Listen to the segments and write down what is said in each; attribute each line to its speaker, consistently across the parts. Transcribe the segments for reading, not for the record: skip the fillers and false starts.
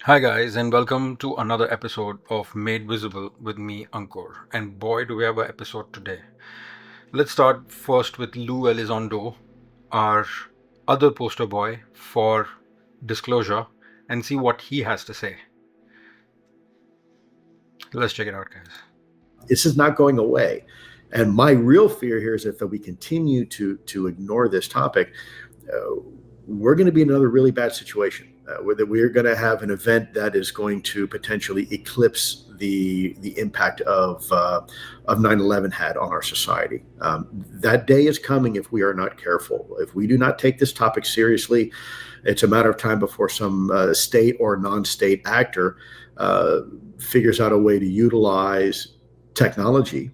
Speaker 1: Hi, guys, and welcome to another episode of Made Visible with me, Ankur. And boy, do we have an episode today. Let's start first with Lou Elizondo, our other poster boy for disclosure, and see what he has to say. Let's check it out, guys.
Speaker 2: This is not going away. And my real fear here is if we continue to ignore this topic, we're going to be in another really bad situation. Where we're going to have an event that is going to potentially eclipse the impact of 9/11 had on our society. That day is coming if we are not careful. If we do not take this topic seriously, it's a matter of time before some state or non-state actor figures out a way to utilize technology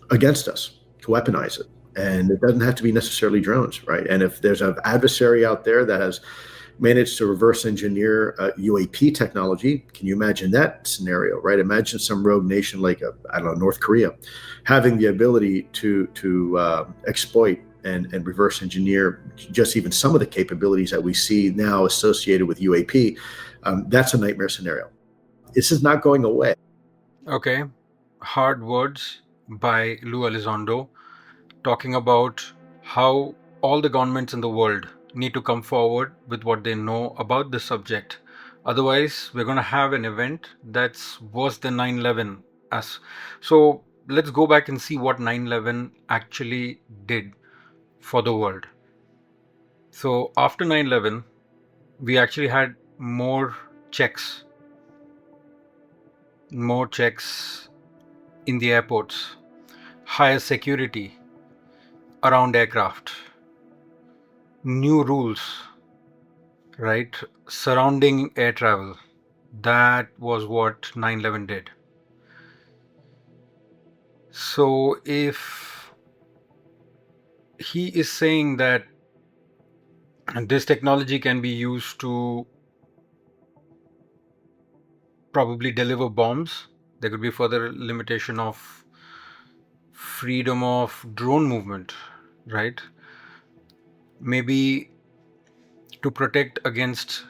Speaker 2: against us, to weaponize it. And it doesn't have to be necessarily drones, right? And if there's an adversary out there that has managed to reverse engineer UAP technology, can you imagine that scenario, right? Imagine some rogue nation like, I don't know, North Korea, having the ability to exploit and reverse engineer just even some of the capabilities that we see now associated with UAP. That's a nightmare scenario. This is not going away.
Speaker 1: Okay, hard words by Lou Elizondo talking about how all the governments in the world need to come forward with what they know about this subject. Otherwise, we're going to have an event that's worse than 9/11. So let's go back and see what 9/11 actually did for the world. So after 9/11, we actually had more checks in the airports, higher security around aircraft, new rules, right, surrounding air travel. That was what 9/11 did. So if he is saying that this technology can be used to probably deliver bombs, there could be further limitation of freedom of drone movement, right? Maybe to protect against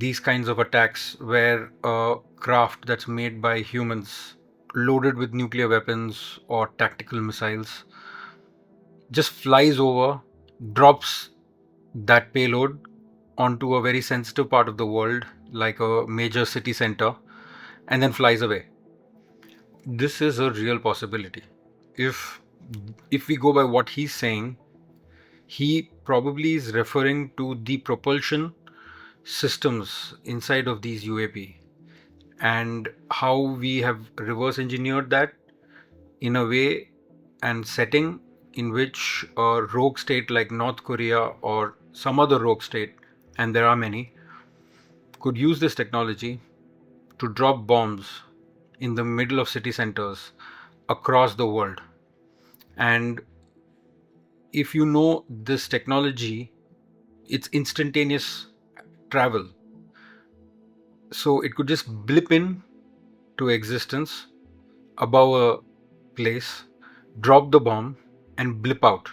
Speaker 1: these kinds of attacks where a craft that's made by humans loaded with nuclear weapons or tactical missiles just flies over, drops that payload onto a very sensitive part of the world, like a major city center, and then flies away. This is a real possibility. If if we go by what he's saying, he probably is referring to the propulsion systems inside of these UAP and how we have reverse engineered that in a way and setting in which a rogue state like North Korea or some other rogue state, and there are many, could use this technology to drop bombs in the middle of city centers across the world. And if you know this technology, it's instantaneous travel. So it could just blip in to existence above a place, drop the bomb, and blip out.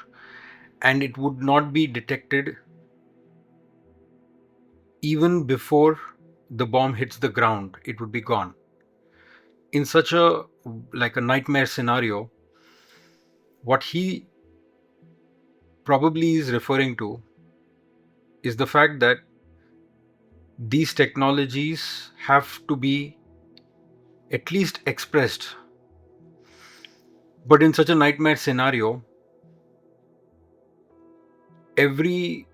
Speaker 1: And it would not be detected even before the bomb hits the ground. It would be gone. In such a like a nightmare scenario, what he probably is referring to is the fact that these technologies have to be at least expressed. But in such a nightmare scenario, every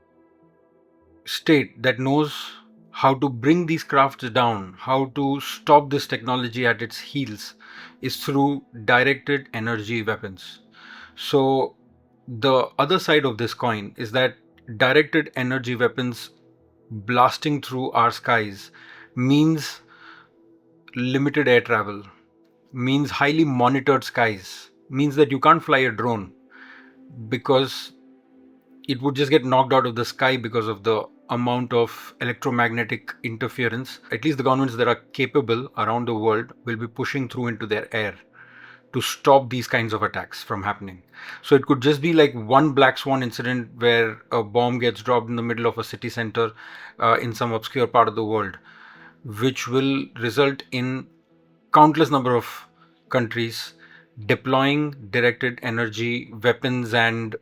Speaker 1: state that knows how to bring these crafts down, how to stop this technology at its heels, is through directed energy weapons. So, the other side of this coin is that directed energy weapons blasting through our skies means limited air travel, means highly monitored skies, means that you can't fly a drone because it would just get knocked out of the sky because of the amount of electromagnetic interference. At least the governments that are capable around the world will be pushing through into their air to stop these kinds of attacks from happening. So it could just be like one black swan incident where a bomb gets dropped in the middle of a city center in some obscure part of the world. which will result in countless number of countries deploying directed energy weapons and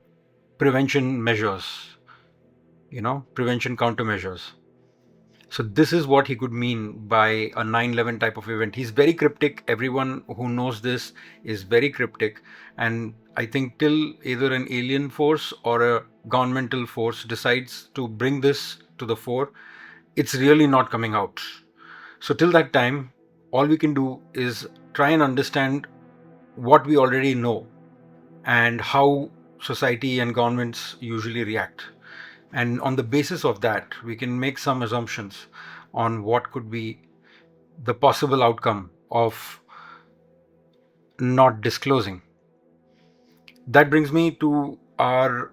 Speaker 1: prevention measures, prevention countermeasures. So this is what he could mean by a 9/11 type of event. He's very cryptic. Everyone who knows this is very cryptic. And I think till either an alien force or a governmental force decides to bring this to the fore, it's really not coming out. So till that time, all we can do is try and understand what we already know and how society and governments usually react. And on the basis of that, we can make some assumptions on what could be the possible outcome of not disclosing. That brings me to our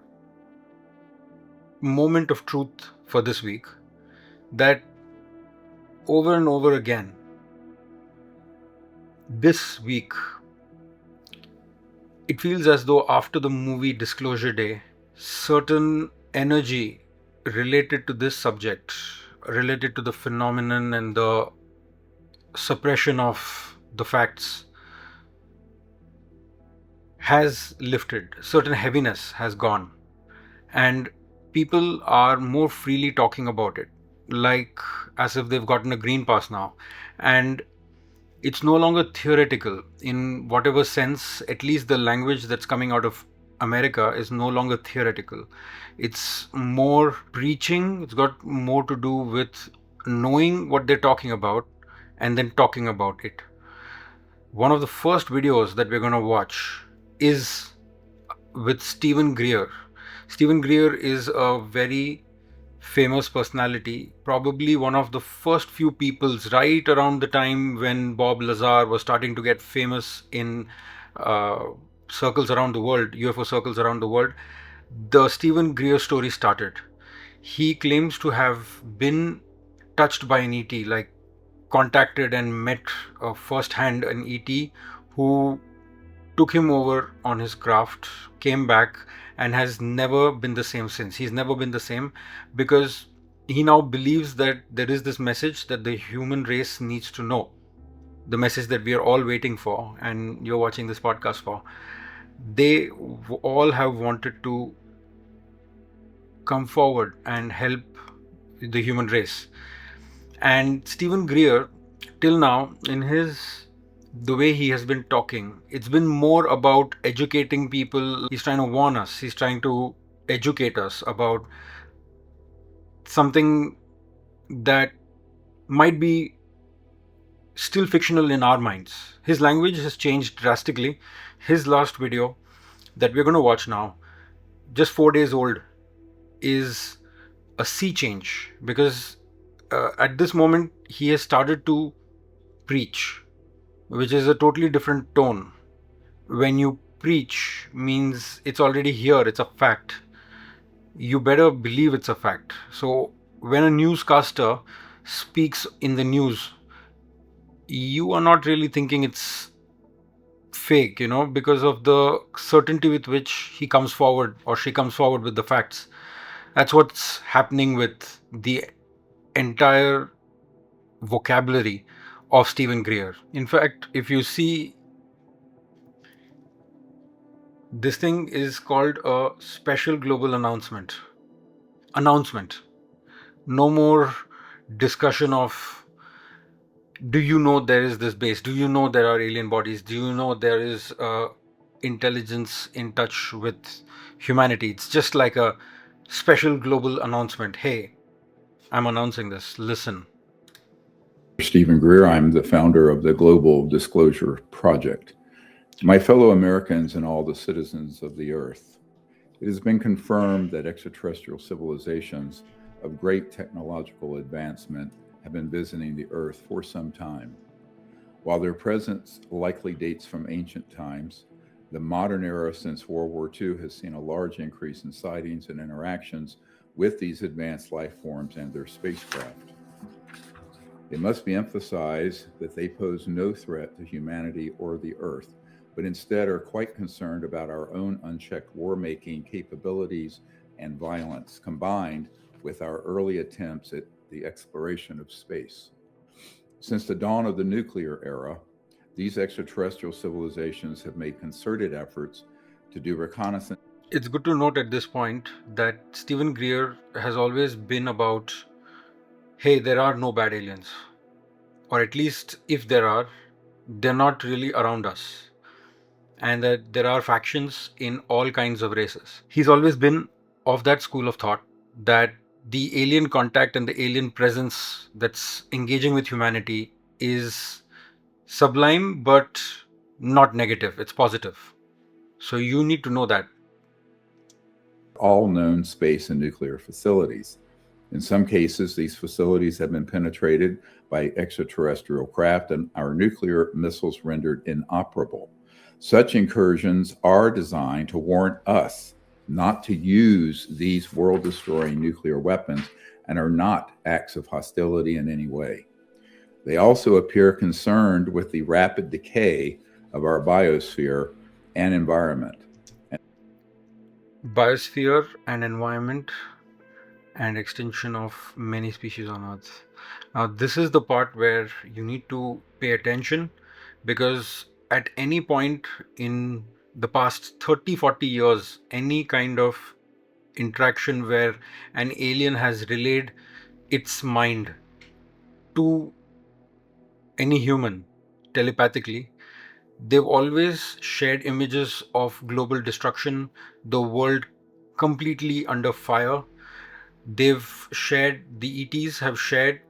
Speaker 1: moment of truth for this week, that over and over again, this week, it feels as though after the movie Disclosure Day, certain energy related to this subject, related to the phenomenon and the suppression of the facts, has lifted. Certain heaviness has gone, and people are more freely talking about it, like as if they've gotten a green pass now. And it's no longer theoretical in whatever sense. At least the language that's coming out of America is no longer theoretical. It's more preaching. It's got more to do with knowing what they're talking about and then talking about it. One of the first videos that we're going to watch is with Stephen Greer. Stephen Greer is a very famous personality, probably one of the first few peoples right around the time when Bob Lazar was starting to get famous in uh, circles around the world, UFO circles around the world. The Stephen Greer story started. He claims to have been touched by an ET, like contacted and met firsthand an ET who took him over on his craft, came back, and has never been the same since. He's never been the same because he now believes that there is this message that the human race needs to know. The message that we are all waiting for, and you're watching this podcast for. They all have wanted to come forward and help the human race. And Stephen Greer, till now, in his the way he has been talking, it's been more about educating people. He's trying to warn us, he's trying to educate us about something that might be still fictional in our minds. His language has changed drastically. His last video that we're going to watch now, just 4 days old, is a sea change because at this moment he has started to preach, which is a totally different tone. When you preach means it's already here, it's a fact. You better believe it's a fact. So when a newscaster speaks in the news, you are not really thinking it's fake, because of the certainty with which he comes forward or she comes forward with the facts. That's what's happening with the entire vocabulary of Stephen Greer. In fact, if you see, this thing is called a special global announcement. Announcement. No more discussion of, do you know there is this base? Do you know there are alien bodies? Do you know there is intelligence in touch with humanity? It's just like a special global announcement. Hey, I'm announcing this. Listen.
Speaker 3: Stephen Greer. I'm the founder of the Global Disclosure Project. My fellow Americans and all the citizens of the Earth, it has been confirmed that extraterrestrial civilizations of great technological advancement have been visiting the Earth for some time. While their presence likely dates from ancient times, the modern era since World War II has seen a large increase in sightings and interactions with these advanced life forms and their spacecraft. It must be emphasized that they pose no threat to humanity or the Earth, but instead are quite concerned about our own unchecked war-making capabilities and violence, combined with our early attempts at the exploration of space. Since the dawn of the nuclear era, these extraterrestrial civilizations have made concerted efforts to do reconnaissance.
Speaker 1: It's good to note at this point that Stephen Greer has always been about, hey, there are no bad aliens. Or at least if there are, they're not really around us. And that there are factions in all kinds of races. He's always been of that school of thought that the alien contact and the alien presence that's engaging with humanity is sublime but not negative, it's positive. So you need to know that.
Speaker 3: All known space and nuclear facilities. In some cases, these facilities have been penetrated by extraterrestrial craft and our nuclear missiles rendered inoperable. Such incursions are designed to warn us not to use these world-destroying nuclear weapons and are not acts of hostility in any way. They also appear concerned with the rapid decay of our biosphere and environment.
Speaker 1: Biosphere and environment and extinction of many species on Earth. Now, this is the part where you need to pay attention, because at any point in the past 30-40 years, any kind of interaction where an alien has relayed its mind to any human telepathically, they've always shared images of global destruction, the world completely under fire. They've shared, the ETs have shared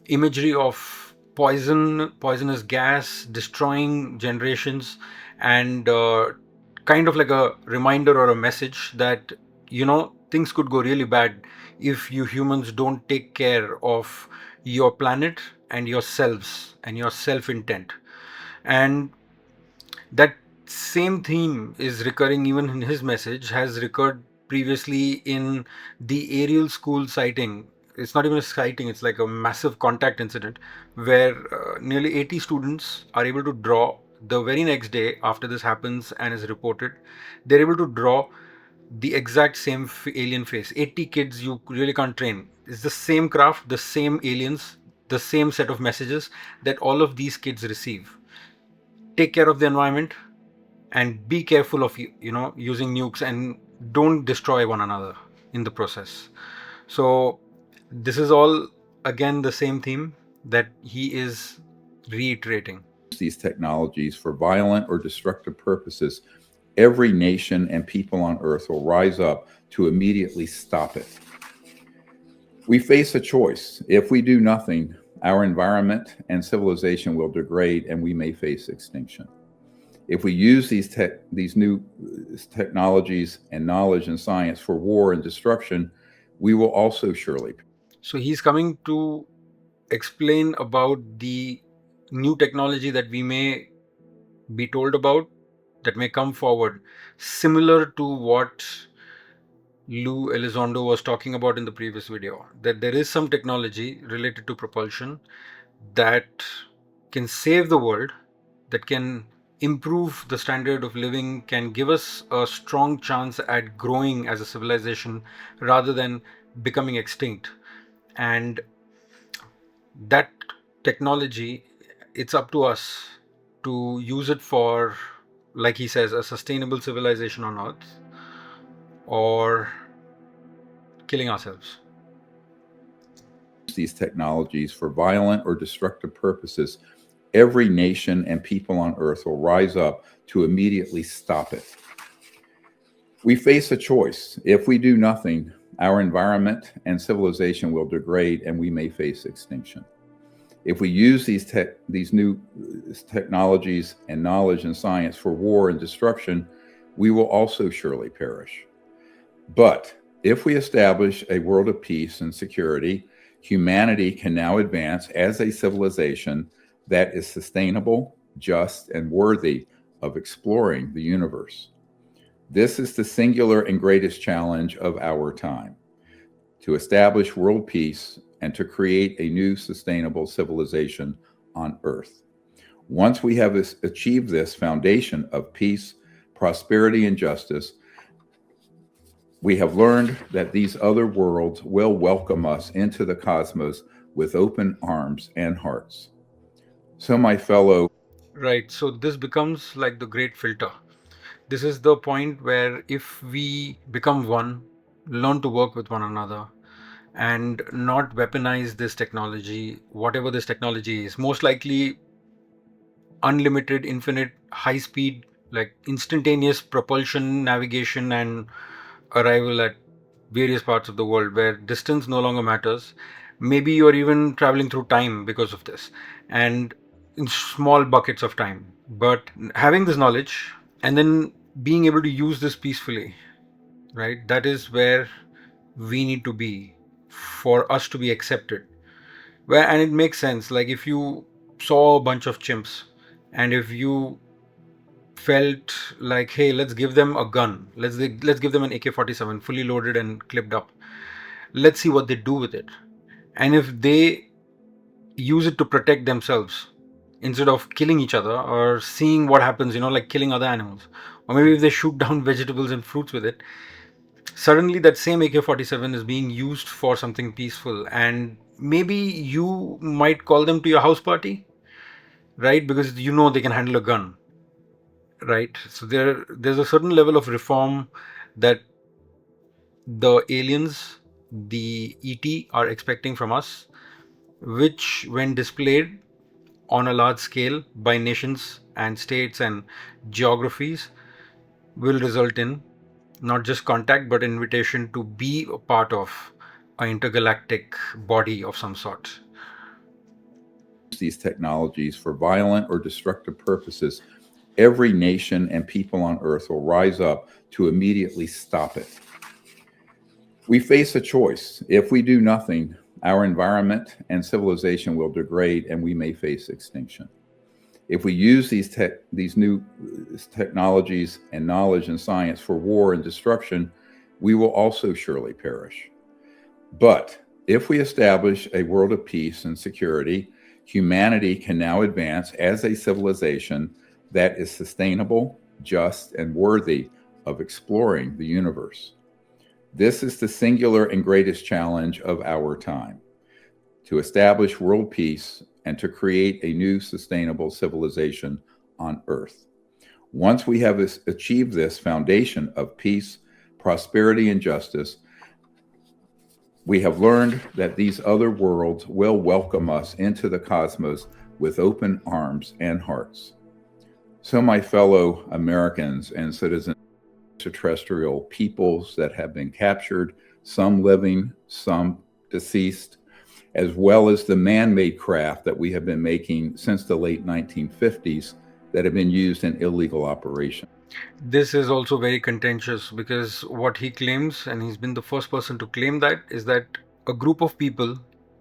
Speaker 1: imagery of poisonous gas destroying generations, and kind of like a reminder or a message that, things could go really bad if you humans don't take care of your planet and yourselves and your self-intent. And that same theme is recurring even in his message, has recurred previously in the Ariel school sighting. It's not even a sighting, it's like a massive contact incident where nearly 80 students are able to draw the very next day after this happens and is reported. They're able to draw the exact same alien face. 80 kids, you really can't train. It's the same craft, the same aliens, the same set of messages that all of these kids receive. Take care of the environment and be careful of using nukes, and don't destroy one another in the process. So this is all again the same theme that he is reiterating.
Speaker 3: These technologies for violent or destructive purposes, every nation and people on earth will rise up to immediately stop it. We face a choice. If we do nothing, our environment and civilization will degrade and we may face extinction. If we use these new technologies and knowledge and science for war and destruction, we will also surely.
Speaker 1: So he's coming to explain about the new technology that we may be told about, that may come forward, similar to what Lou Elizondo was talking about in the previous video, that there is some technology related to propulsion that can save the world, that can improve the standard of living, can give us a strong chance at growing as a civilization rather than becoming extinct. And that technology, it's up to us to use it for, like he says, a sustainable civilization on Earth, or killing ourselves.
Speaker 3: These technologies for violent or destructive purposes, every nation and people on earth will rise up to immediately stop it. We face a choice. If we do nothing, our environment and civilization will degrade and we may face extinction. If we use these new technologies and knowledge and science for war and destruction, we will also surely perish. But if we establish a world of peace and security, humanity can now advance as a civilization that is sustainable, just, and worthy of exploring the universe. This is the singular and greatest challenge of our time: to establish world peace and to create a new sustainable civilization on Earth. Once we have achieved this foundation of peace, prosperity, and justice, we have learned that these other worlds will welcome us into the cosmos with open arms and hearts. So, my fellow
Speaker 1: Right. So this becomes like the great filter. This is the point where if we become one, learn to work with one another, and not weaponize this technology, whatever this technology is, most likely unlimited, infinite, high speed, like instantaneous propulsion, navigation, and arrival at various parts of the world where distance no longer matters. Maybe you're even traveling through time because of this, and in small buckets of time. But having this knowledge and then being able to use this peacefully, right? That is where we need to be for us to be accepted. Where and it makes sense. Like if you saw a bunch of chimps, and if you felt like, hey, let's give them a gun, let's give them an AK-47 fully loaded and clipped up, let's see what they do with it. And if they use it to protect themselves instead of killing each other or seeing what happens, like killing other animals, or maybe if they shoot down vegetables and fruits with it, suddenly that same AK-47 is being used for something peaceful. And maybe you might call them to your house party, right? Because they can handle a gun, right? So there's a certain level of reform that the aliens, the ET, are expecting from us, which, when displayed on a large scale by nations and states and geographies, will result in not just contact but invitation to be a part of an intergalactic body of some sort.
Speaker 3: these technologies for violent or destructive purposes, every nation and people on Earth will rise up to immediately stop it. We face a choice. If we do nothing, our environment and civilization will degrade and we may face extinction. If we use these new technologies and knowledge and science for war and destruction, we will also surely perish. But if we establish a world of peace and security, humanity can now advance as a civilization that is sustainable, just, and worthy of exploring the universe. This is the singular and greatest challenge of our time: to establish world peace and to create a new sustainable civilization on Earth. Once we have achieved this foundation of peace, prosperity, and justice, we have learned that these other worlds will welcome us into the cosmos with open arms and hearts. So, my fellow Americans and citizens, extraterrestrial peoples that have been captured, some living, some deceased, as well as the man-made craft that we have been making since the late 1950s that have been used in illegal operations.
Speaker 1: This is also very contentious because what he claims, and he's been the first person to claim that, is that a group of people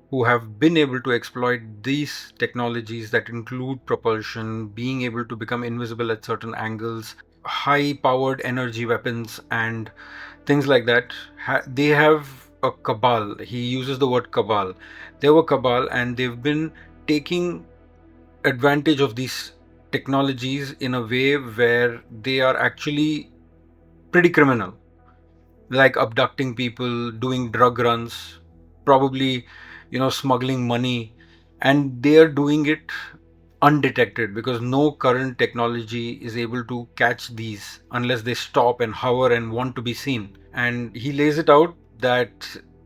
Speaker 1: who have been able to exploit these technologies that include propulsion, being able to become invisible at certain angles, high powered energy weapons, and things like that, they have a cabal. He uses the word cabal. They have a cabal, and they've been taking advantage of these technologies in a way where they are actually pretty criminal, like abducting people, doing drug runs, probably, smuggling money, and they are doing it undetected because no current technology is able to catch these unless they stop and hover and want to be seen. And he lays it out that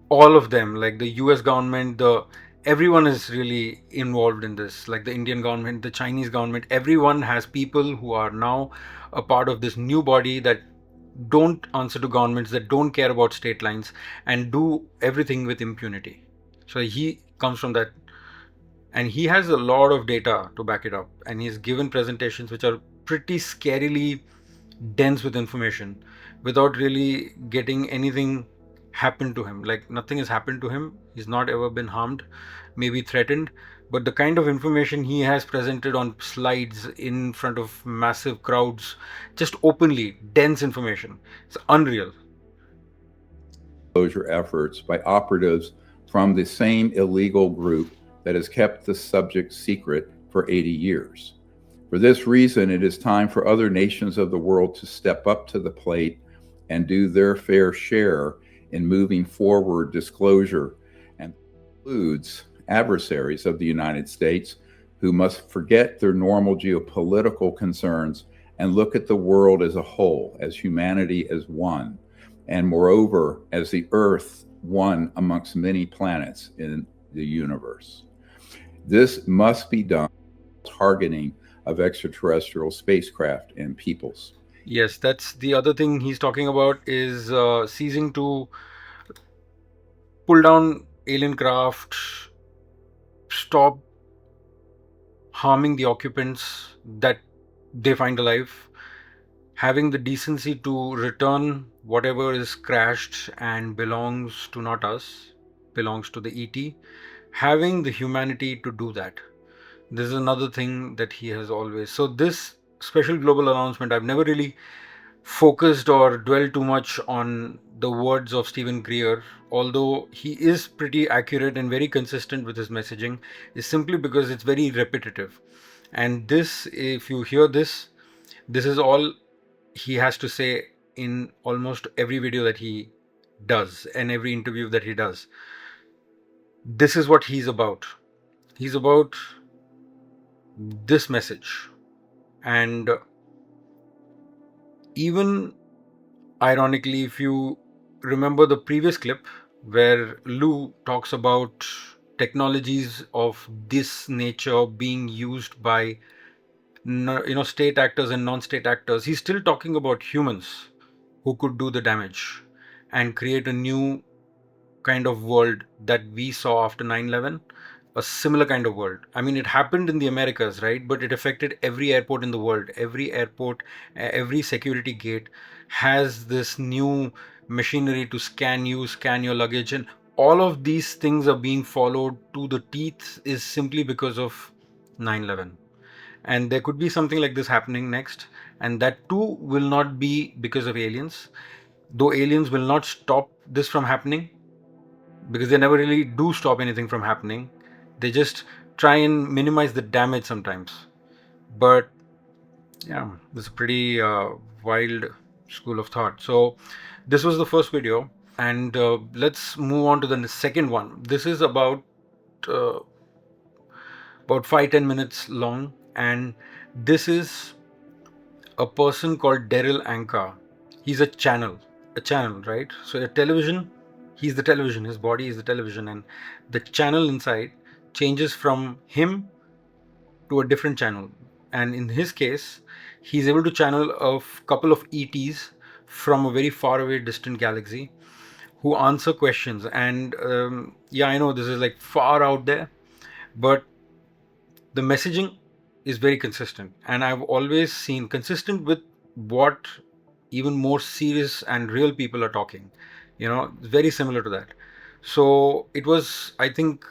Speaker 1: all of them, like the US government, the everyone is really involved in this, like the Indian government, the Chinese government, everyone has people who are now a part of this new body that don't answer to governments, that don't care about state lines, and do everything with impunity. So he comes from that, and he has a lot of data to back it up, and he's given presentations which are pretty scarily dense with information without really getting anything happen to him. Like nothing has happened to him, he's not ever been harmed, maybe threatened, but the kind of information he has presented on slides in front of massive crowds, just openly dense information, it's unreal.
Speaker 3: Disclosure efforts by operatives from the same illegal group that has kept the subject secret for 80 years. For this reason, it is time for other nations of the world to step up to the plate and do their fair share in moving forward disclosure, and includes adversaries of the United States who must forget their normal geopolitical concerns and look at the world as a whole, as humanity as one, and moreover, as the Earth one amongst many planets in the universe. This must be done targeting of extraterrestrial spacecraft and peoples.
Speaker 1: Yes, that's the other thing he's talking about is ceasing to pull down alien craft, stop harming the occupants that they find alive, having the decency to return whatever is crashed and belongs to not us, belongs to the ET, having the humanity to do that. This is another thing that he has always. So, this special global announcement, I've never really focused or dwelled too much on the words of Stephen Greer, although he is pretty accurate and very consistent with his messaging, is simply because it's very repetitive. And this, if you hear this, this is all he has to say in almost every video that he does and every interview that he does. This is what he's about. He's about this message. And even ironically, if you remember the previous clip where Lou talks about technologies of this nature being used by state actors and non-state actors, he's still talking about humans who could do the damage and create a new kind of world that we saw after 9/11, a similar kind of world. I mean, it happened in the Americas, right? But it affected every airport in the world. Every airport, every security gate has this new machinery to scan you, scan your luggage, and all of these things are being followed to the teeth is simply because of 9/11. And there could be something like this happening next, and that too will not be because of aliens, though aliens will not stop this from happening, because they never really do stop anything from happening. They just try and minimize the damage sometimes. But yeah, this is a pretty wild school of thought. So this was the first video, and let's move on to the second one. This is uh, about 5-10 minutes long, and this is a person called Daryl Anka. He's a channel, right? So a television, he's the television, his body is the television, and the channel inside changes from him to a different channel. And in his case, he's able to channel a couple of ETs from a very far away distant galaxy who answer questions. And yeah, I know this is like far out there, but the messaging is very consistent, and I've always seen consistent with what even more serious and real people are talking, very similar to that. So it was, I think,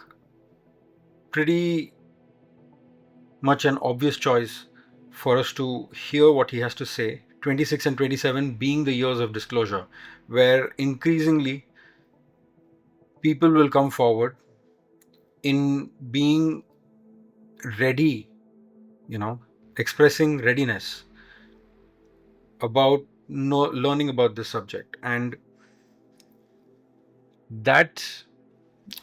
Speaker 1: pretty much an obvious choice for us to hear what he has to say, 26 and 27 being the years of disclosure, where increasingly people will come forward in being ready, expressing readiness about learning about this subject, and that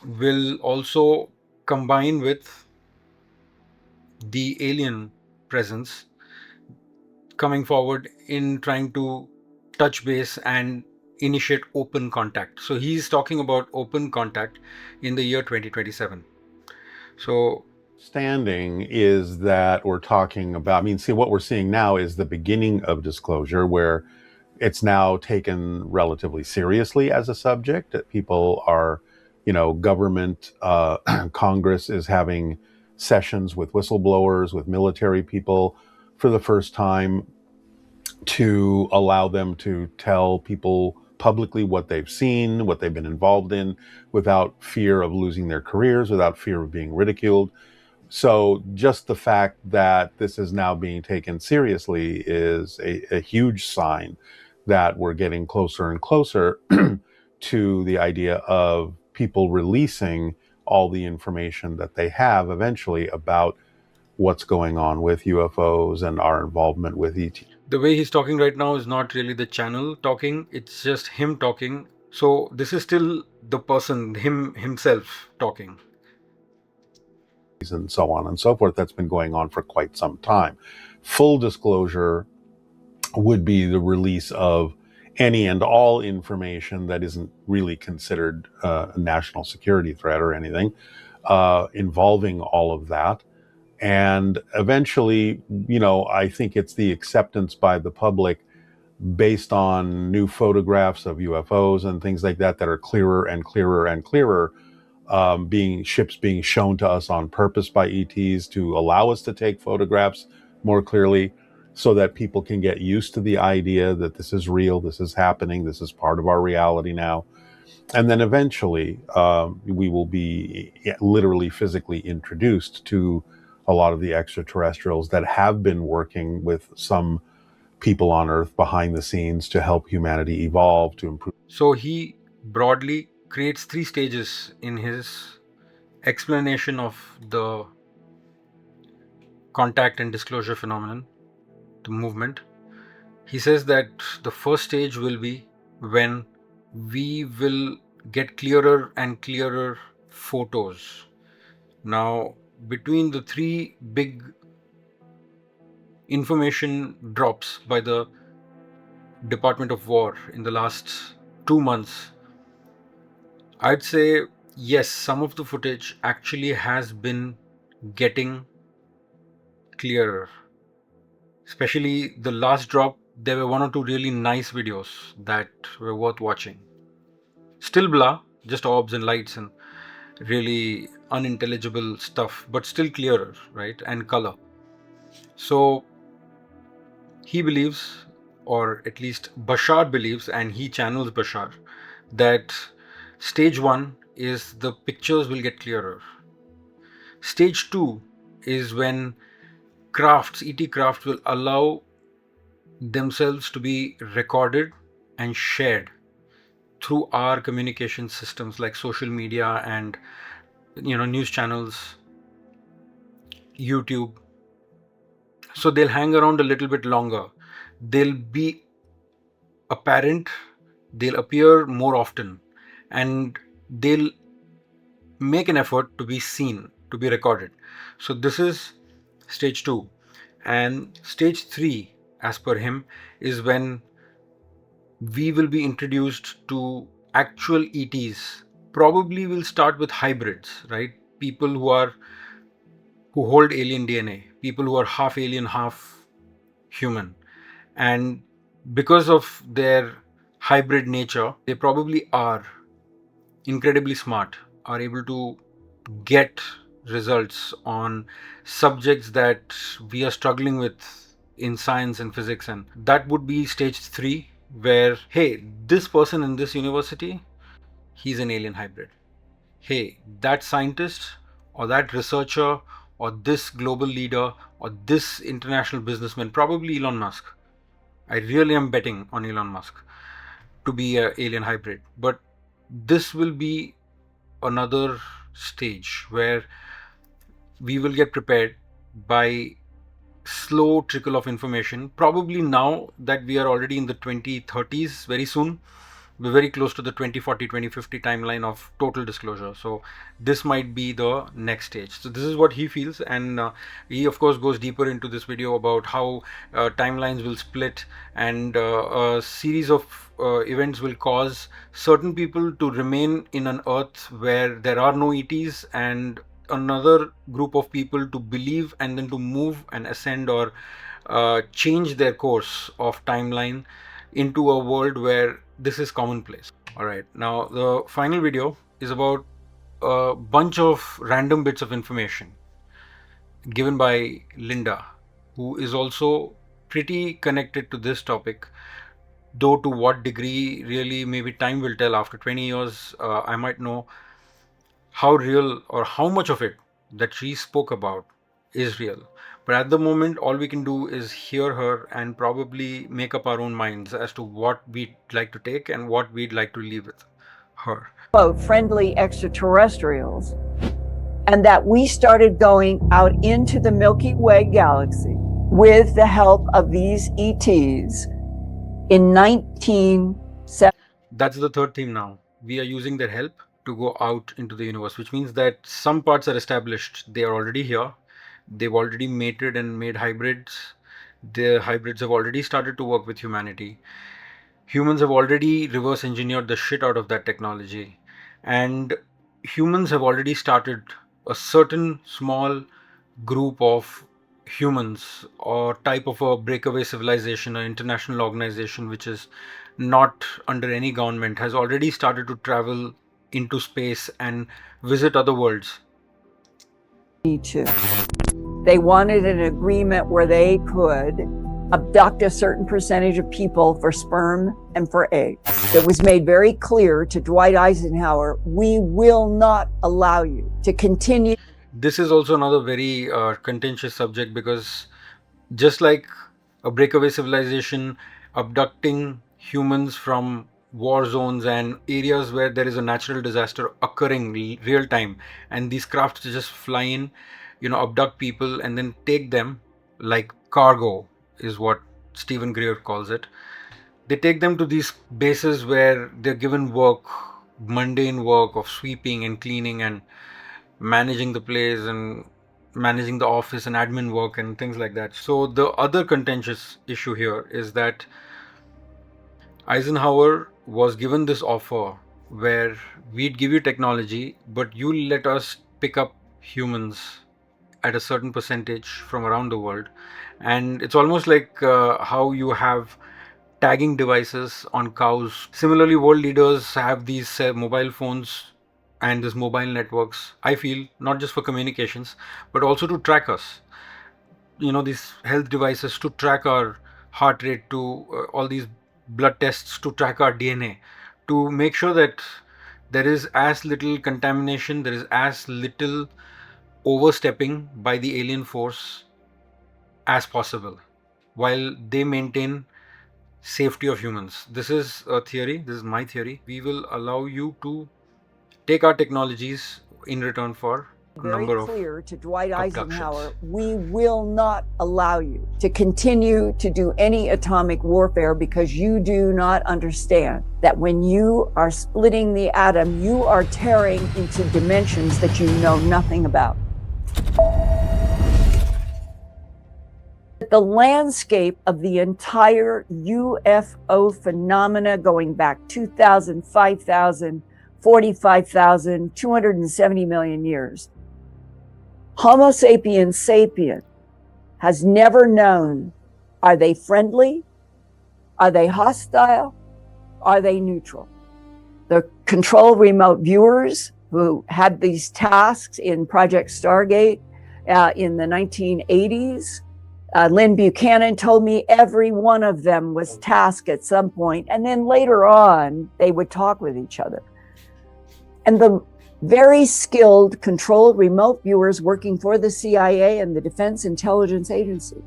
Speaker 1: will also combine with the alien presence coming forward in trying to touch base and initiate open contact. So he's talking about open contact in the year 2027. So
Speaker 4: Standing is that we're talking about, see, what we're seeing now is the beginning of disclosure, where it's now taken relatively seriously as a subject, that people are, government, Congress is having sessions with whistleblowers, with military people for the first time, to allow them to tell people publicly what they've seen, what they've been involved in, without fear of losing their careers, without fear of being ridiculed. So just the fact that this is now being taken seriously is a huge sign that we're getting closer and closer to the idea of people releasing all the information that they have eventually about what's going on with UFOs and our involvement with ET.
Speaker 1: the way he's talking right now is not really the channel talking, it's just him talking. So this is still the person, himself talking.
Speaker 4: and so on and so forth. That's been going on for quite some time. Full disclosure would be the release of any and all information that isn't really considered a national security threat or anything, involving all of that. And eventually, I think it's the acceptance by the public based on new photographs of UFOs and things like that are clearer and clearer and clearer, ships being shown to us on purpose by ETs to allow us to take photographs more clearly, so that people can get used to the idea that this is real, this is happening, this is part of our reality now. And then eventually, we will be literally physically introduced to a lot of the extraterrestrials that have been working with some people on Earth behind the scenes to help humanity evolve, to improve.
Speaker 1: So he broadly creates 3 stages in his explanation of the contact and disclosure phenomenon, the movement. He says that the first stage will be when we will get clearer and clearer photos. Now, between the 3 big information drops by the Department of War in the last 2 months, I'd say yes, some of the footage actually has been getting clearer. Especially the last drop, there were 1 or 2 really nice videos that were worth watching. Still blah, just orbs and lights and really unintelligible stuff, but still clearer, right? And color. So he believes, or at least Bashar believes, and he channels Bashar, that stage 1 is the pictures will get clearer. Stage 2 is when ET crafts will allow themselves to be recorded and shared through our communication systems like social media and news channels, YouTube. So they'll hang around a little bit longer. They'll be apparent, they'll appear more often, and they'll make an effort to be seen, to be recorded. So this is stage 2. And stage 3, as per him, is when we will be introduced to actual ETs. Probably we'll start with hybrids, right? People who hold alien DNA, people who are half alien, half human. And because of their hybrid nature, they probably are incredibly smart, are able to get results on subjects that we are struggling with in science and physics. And that would be stage 3, where, hey, this person in this university, he's an alien hybrid. Hey, that scientist or that researcher or this global leader or this international businessman, probably Elon Musk. I really am betting on Elon Musk to be an alien hybrid. But this will be another stage where we will get prepared by slow trickle of information. Probably now that we are already in the 2030s, very soon, we're very close to the 2040, 2050 timeline of total disclosure. So this might be the next stage. So this is what he feels, and he of course goes deeper into this video about how timelines will split, and a series of events will cause certain people to remain in an earth where there are no ETs, and another group of people to believe and then to move and ascend or change their course of timeline into a world where this is commonplace. All right, now the final video is about a bunch of random bits of information given by Linda, who is also pretty connected to this topic, though to what degree really maybe time will tell. After 20 years I might know how real or how much of it that she spoke about is real. But at the moment, all we can do is hear her and probably make up our own minds as to what we'd like to take and what we'd like to leave with her.
Speaker 5: Friendly extraterrestrials, and that we started going out into the Milky Way galaxy with the help of these ETs in 1970.
Speaker 1: That's the third theme now. We are using their help to go out into the universe, which means that some parts are established. They are already here. They've already mated and made hybrids. The hybrids have already started to work with humanity. Humans have already reverse engineered the shit out of that technology. And humans have already started a certain small group of humans or type of a breakaway civilization, an international organization which is not under any government, has already started to travel into space and visit other worlds.
Speaker 5: Me too. They wanted an agreement where they could abduct a certain percentage of people for sperm and for eggs. It was made very clear to Dwight Eisenhower, we will not allow you to continue.
Speaker 1: This is also another very contentious subject, because just like a breakaway civilization abducting humans from war zones and areas where there is a natural disaster occurring real time, and these crafts just fly in, abduct people and then take them like cargo, is what Stephen Greer calls it. They take them to these bases where they're given work, mundane work of sweeping and cleaning and managing the place and managing the office and admin work and things like that. So the other contentious issue here is that Eisenhower was given this offer where we'd give you technology, but you let us pick up humans at a certain percentage from around the world. And it's almost like how you have tagging devices on cows. Similarly, world leaders have these mobile phones and these mobile networks, I feel, not just for communications, but also to track us. These health devices to track our heart rate, to all these blood tests to track our DNA, to make sure that there is as little contamination, there is as little overstepping by the alien force as possible, while they maintain safety of humans. This is a theory. This is my theory. We will allow you to take our technologies in return for a
Speaker 5: Very
Speaker 1: number of
Speaker 5: clear to Dwight
Speaker 1: abductions.
Speaker 5: Eisenhower, we will not allow you to continue to do any atomic warfare because you do not understand that when you are splitting the atom, you are tearing into dimensions that you know nothing about. The landscape of the entire UFO phenomena going back 2,000, 5,000, 45,000, 270 million years. Homo sapiens sapien has never known, are they friendly? Are they hostile? Are they neutral? The control remote viewers who had these tasks in Project Stargate in the 1980s, Lynn Buchanan told me every one of them was tasked at some point, and then later on, they would talk with each other. And the very skilled controlled remote viewers working for the CIA and the Defense Intelligence Agency,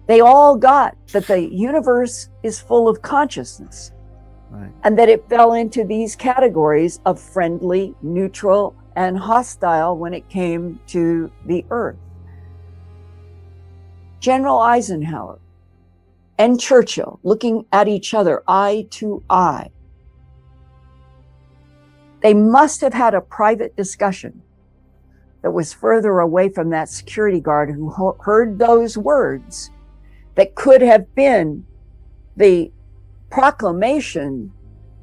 Speaker 5: they all got that the universe is full of consciousness, right, and that it fell into these categories of friendly, neutral, and hostile when it came to the Earth. General Eisenhower and Churchill looking at each other eye to eye. They must have had a private discussion that was further away from that security guard who heard those words that could have been the proclamation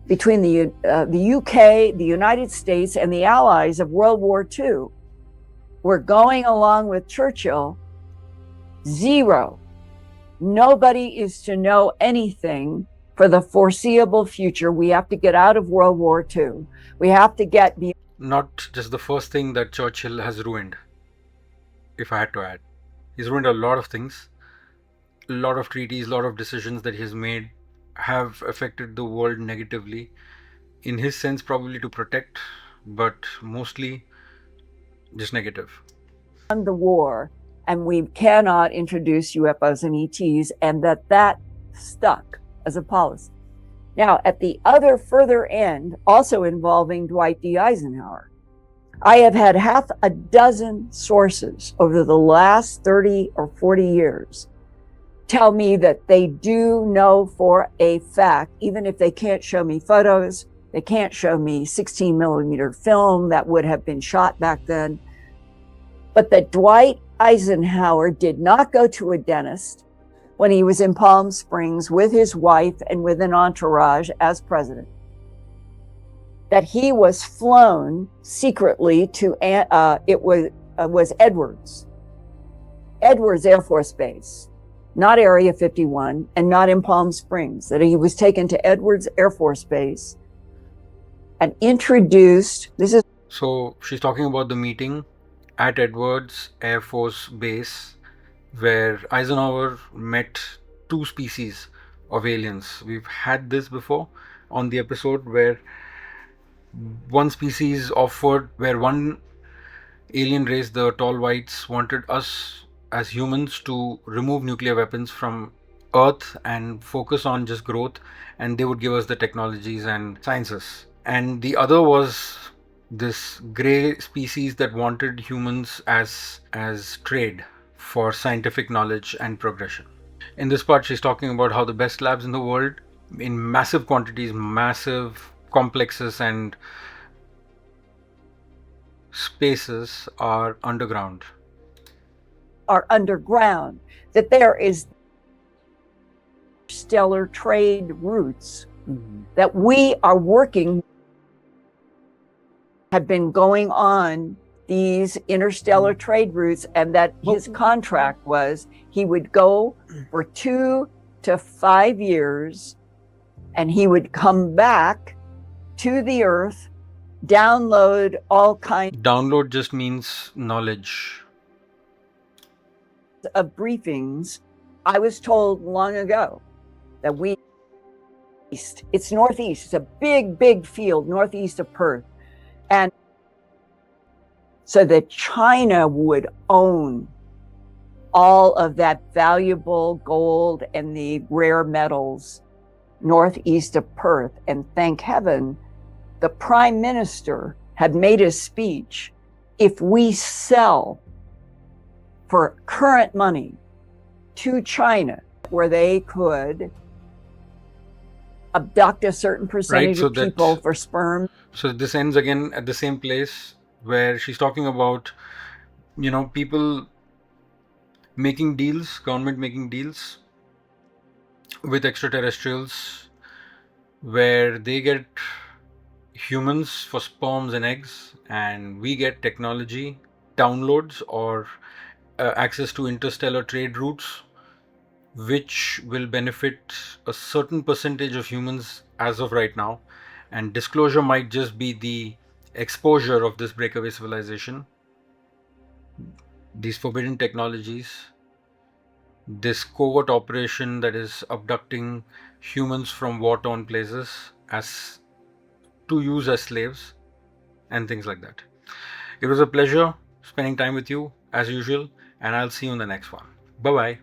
Speaker 5: between the UK, the United States, and the Allies of World War II. We're going along with Churchill. Zero. Nobody is to know anything for the foreseeable future. We have to get out of World War II. We have to get beyond.
Speaker 1: Not just the first thing that Churchill has ruined, if I had to add. He's ruined a lot of things. A lot of treaties, a lot of decisions that he has made have affected the world negatively. In his sense, probably to protect, but mostly just negative.
Speaker 5: The war, and we cannot introduce UFOs and ETs, and that stuck as a policy. Now, at the other further end, also involving Dwight D. Eisenhower, I have had half a dozen sources over the last 30 or 40 years tell me that they do know for a fact, even if they can't show me photos, They can't show me 16 millimeter film that would have been shot back then. But that Dwight Eisenhower did not go to a dentist when he was in Palm Springs with his wife and with an entourage as president. That he was flown secretly to, it was Edwards Air Force Base, not Area 51 and not in Palm Springs, that he was taken to Edwards Air Force Base and introduced,
Speaker 1: So she's talking about the meeting at Edwards Air Force Base where Eisenhower met two species of aliens. We've had this before on the episode where one species offered, where one alien race, the tall whites, wanted us as humans to remove nuclear weapons from Earth and focus on just growth, and they would give us the technologies and sciences. And the other was this gray species that wanted humans as trade for scientific knowledge and progression. In this part, she's talking about how the best labs in the world, in massive quantities, massive complexes and spaces, are underground.
Speaker 5: That there is stellar trade routes that we are working, have been going on these interstellar trade routes, and that his contract was he would go for 2 to 5 years and he would come back to the Earth, download all kinds
Speaker 1: Download just means knowledge.
Speaker 5: of briefings. I was told long ago that it's northeast, it's a big field northeast of Perth. And so that China would own all of that valuable gold and the rare metals northeast of Perth. And thank heaven, the Prime Minister had made a speech. If we sell for current money to China, where they could abduct a certain percentage of people for sperm.
Speaker 1: So this ends again at the same place where she's talking about, people making deals, government making deals with extraterrestrials where they get humans for sperms and eggs, and we get technology, downloads, or access to interstellar trade routes, which will benefit a certain percentage of humans as of right now. And disclosure might just be the exposure of this breakaway civilization, these forbidden technologies, this covert operation that is abducting humans from war-torn places as to use as slaves and things like that. It was a pleasure spending time with you as usual, and I'll see you in the next one. Bye bye.